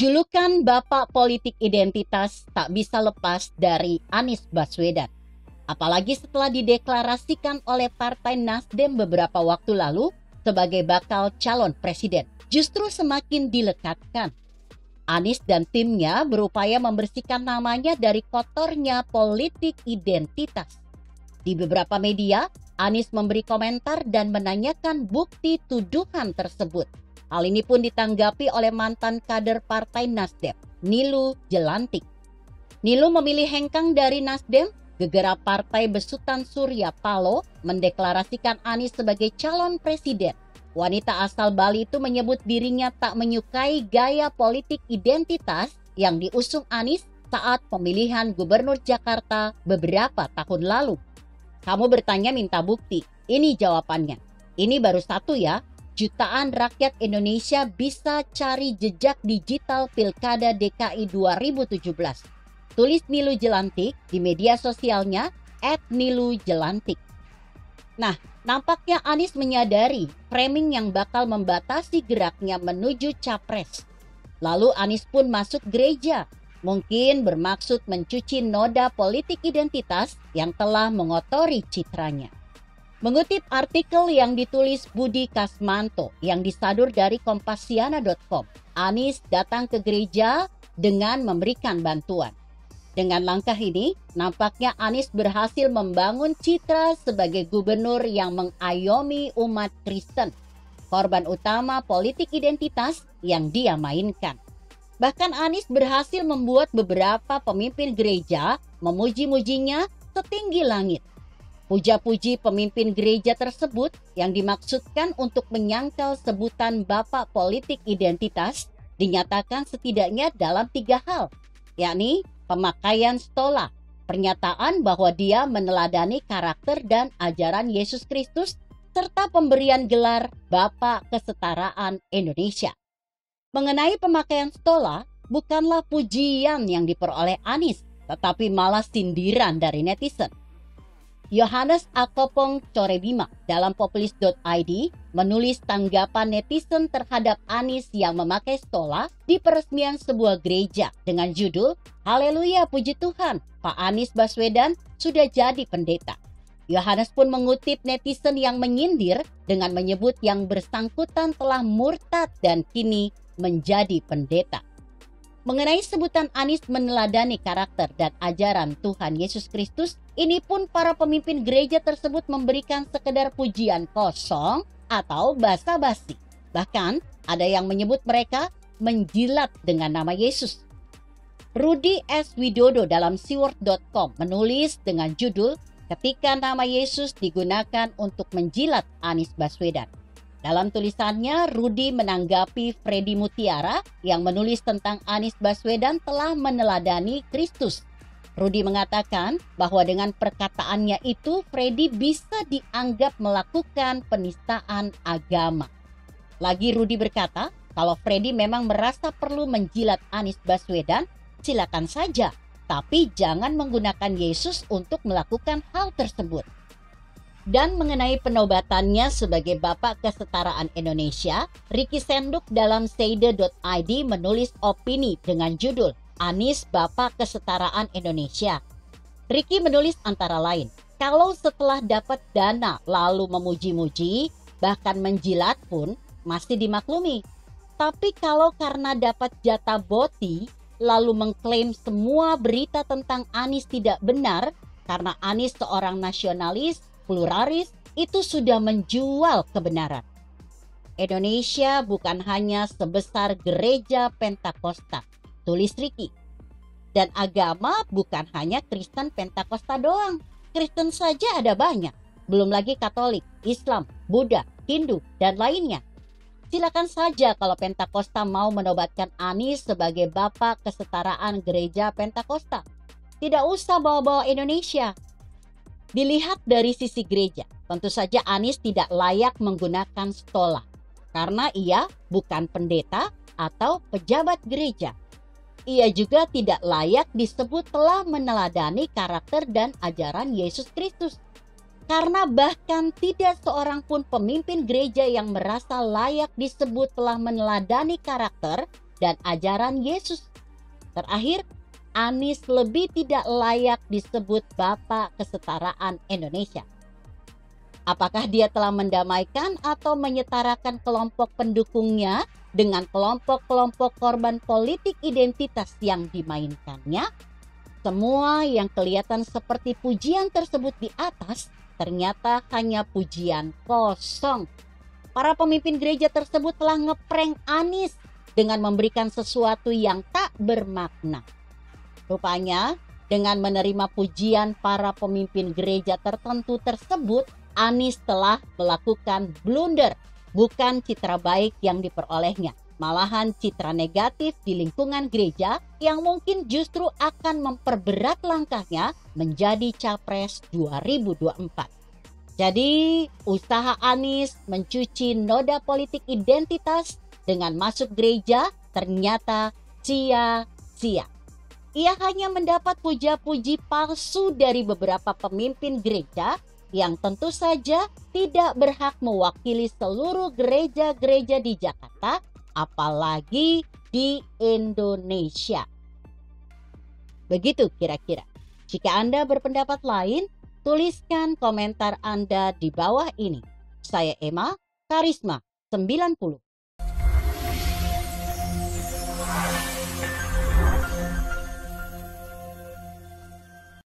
Julukan Bapak Politik Identitas tak bisa lepas dari Anies Baswedan. Apalagi setelah dideklarasikan oleh Partai Nasdem beberapa waktu lalu sebagai bakal calon presiden. Justru semakin dilekatkan. Anies dan timnya berupaya membersihkan namanya dari kotornya politik identitas. Di beberapa media, Anies memberi komentar dan menanyakan bukti tuduhan tersebut. Hal ini pun ditanggapi oleh mantan kader Partai Nasdem, Nilu Jelantik. Nilu memilih hengkang dari Nasdem, gegara Partai Besutan Surya Paloh mendeklarasikan Anies sebagai calon presiden. Wanita asal Bali itu menyebut dirinya tak menyukai gaya politik identitas yang diusung Anies saat pemilihan gubernur Jakarta beberapa tahun lalu. Kamu bertanya minta bukti, ini jawabannya. Ini baru satu ya. Jutaan rakyat Indonesia bisa cari jejak digital Pilkada DKI 2017. Tulis Nilu Jelantik di media sosialnya @nilujelantik. Nah, nampaknya Anies menyadari framing yang bakal membatasi geraknya menuju capres. Lalu Anies pun masuk gereja, mungkin bermaksud mencuci noda politik identitas yang telah mengotori citranya. Mengutip artikel yang ditulis Budi Kasmanto yang disadur dari kompasiana.com, Anies datang ke gereja dengan memberikan bantuan. Dengan langkah ini, nampaknya Anies berhasil membangun citra sebagai gubernur yang mengayomi umat Kristen, korban utama politik identitas yang dia mainkan. Bahkan Anies berhasil membuat beberapa pemimpin gereja memuji-mujinya setinggi langit. Puja-puji pemimpin gereja tersebut yang dimaksudkan untuk menyangkal sebutan Bapak Politik Identitas dinyatakan setidaknya dalam 3 hal, yakni pemakaian stola, pernyataan bahwa dia meneladani karakter dan ajaran Yesus Kristus, serta pemberian gelar Bapak Kesetaraan Indonesia. Mengenai pemakaian stola, bukanlah pujian yang diperoleh Anies, tetapi malah sindiran dari netizen. Yohanes Akopong Corebima dalam populis.id menulis tanggapan netizen terhadap Anies yang memakai stola di peresmian sebuah gereja dengan judul Haleluya Puji Tuhan, Pak Anies Baswedan sudah jadi pendeta. Yohanes pun mengutip netizen yang menyindir dengan menyebut yang bersangkutan telah murtad dan kini menjadi pendeta. Mengenai sebutan Anies meneladani karakter dan ajaran Tuhan Yesus Kristus, ini pun para pemimpin gereja tersebut memberikan sekedar pujian kosong atau basa-basi. Bahkan ada yang menyebut mereka menjilat dengan nama Yesus. Rudi S. Widodo dalam siword.com menulis dengan judul Ketika Nama Yesus Digunakan untuk Menjilat Anies Baswedan. Dalam tulisannya, Rudi menanggapi Freddy Mutiara yang menulis tentang Anies Baswedan telah meneladani Kristus. Rudi mengatakan bahwa dengan perkataannya itu, Freddy bisa dianggap melakukan penistaan agama. Lagi Rudi berkata, kalau Freddy memang merasa perlu menjilat Anies Baswedan, silakan saja. Tapi jangan menggunakan Yesus untuk melakukan hal tersebut. Dan mengenai penobatannya sebagai Bapak Kesetaraan Indonesia, Ricky Senduk dalam seide.id menulis opini dengan judul Anies Bapak Kesetaraan Indonesia. Ricky menulis antara lain, kalau setelah dapat dana lalu memuji-muji, bahkan menjilat pun masih dimaklumi. Tapi kalau karena dapat jatah boti, lalu mengklaim semua berita tentang Anies tidak benar, karena Anies seorang nasionalis, pluralis, itu sudah menjual kebenaran. Indonesia bukan hanya sebesar gereja Pentakosta, tulis Ricky. Dan agama bukan hanya Kristen Pentakosta doang. Kristen saja ada banyak. Belum lagi Katolik, Islam, Buddha, Hindu, dan lainnya. Silakan saja kalau Pentakosta mau menobatkan Anies sebagai Bapak Kesetaraan Gereja Pentakosta. Tidak usah bawa-bawa Indonesia. Dilihat dari sisi gereja, tentu saja Anies tidak layak menggunakan stola karena ia bukan pendeta atau pejabat gereja. Ia juga tidak layak disebut telah meneladani karakter dan ajaran Yesus Kristus. Karena bahkan tidak seorang pun pemimpin gereja yang merasa layak disebut telah meneladani karakter dan ajaran Yesus. Terakhir, Anies lebih tidak layak disebut Bapak Kesetaraan Indonesia. Apakah dia telah mendamaikan atau menyetarakan kelompok pendukungnya dengan kelompok-kelompok korban politik identitas yang dimainkannya? Semua yang kelihatan seperti pujian tersebut di atas ternyata hanya pujian kosong. Para pemimpin gereja tersebut telah ngeprank Anies dengan memberikan sesuatu yang tak bermakna. Rupanya, dengan menerima pujian para pemimpin gereja tertentu tersebut, Anies telah melakukan blunder, bukan citra baik yang diperolehnya, malahan citra negatif di lingkungan gereja yang mungkin justru akan memperberat langkahnya menjadi Capres 2024. Jadi, usaha Anies mencuci noda politik identitas dengan masuk gereja ternyata sia-sia. Ia hanya mendapat puja-puji palsu dari beberapa pemimpin gereja yang tentu saja tidak berhak mewakili seluruh gereja-gereja di Jakarta, apalagi di Indonesia. Begitu kira-kira. Jika Anda berpendapat lain, tuliskan komentar Anda di bawah ini. Saya Emma, Karisma 90.